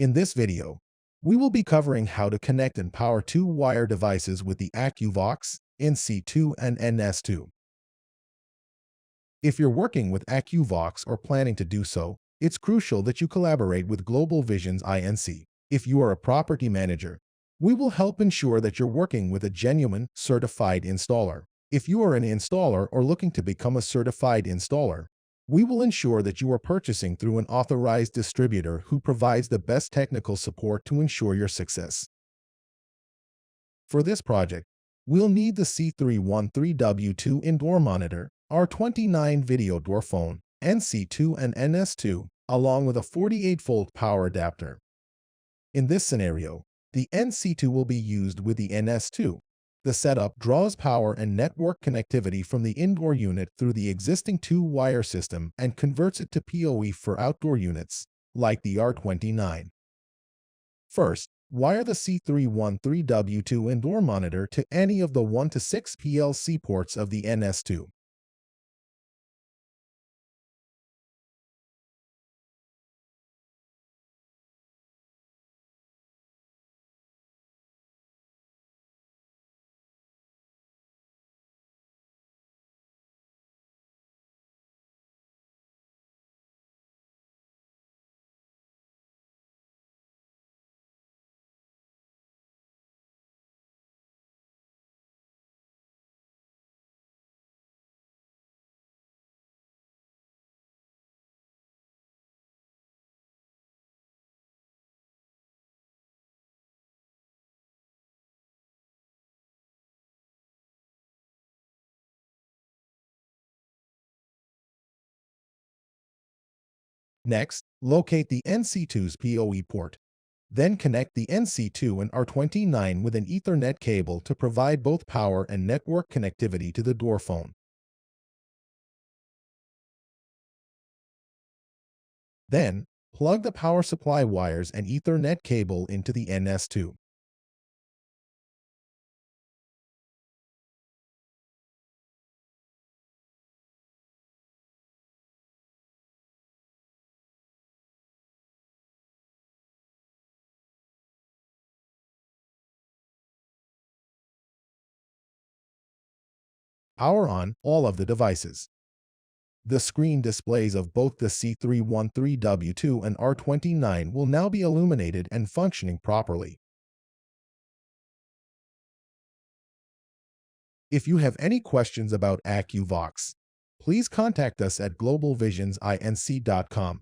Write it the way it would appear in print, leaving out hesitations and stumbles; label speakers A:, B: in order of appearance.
A: In this video, we will be covering how to connect and power two-wire devices with the Akuvox, NC-2 and NS-2. If you're working with Akuvox or planning to do so, it's crucial that you collaborate with Global Vision's INC. If you are a property manager, we will help ensure that you're working with a genuine, certified installer. If you are an installer or looking to become a certified installer, we will ensure that you are purchasing through an authorized distributor who provides the best technical support to ensure your success. For this project, we'll need the C313W2 indoor monitor, R29 video door phone, NC2 and NS2, along with a 48-volt power adapter. In this scenario, the NC2 will be used with the NS2. The setup draws power and network connectivity from the indoor unit through the existing two-wire system and converts it to PoE for outdoor units, like the R29. First, wire the C313W2 indoor monitor to any of the 1 to 6 PLC ports of the NS2. Next, locate the NC2's PoE port. Then connect the NC2 and R29 with an Ethernet cable to provide both power and network connectivity to the door phone. Then, plug the power supply wires and Ethernet cable into the NS2. Power on all of the devices. The screen displays of both the C313W2 and R29 will now be illuminated and functioning properly. If you have any questions about Akuvox, please contact us at globalvisionsinc.com.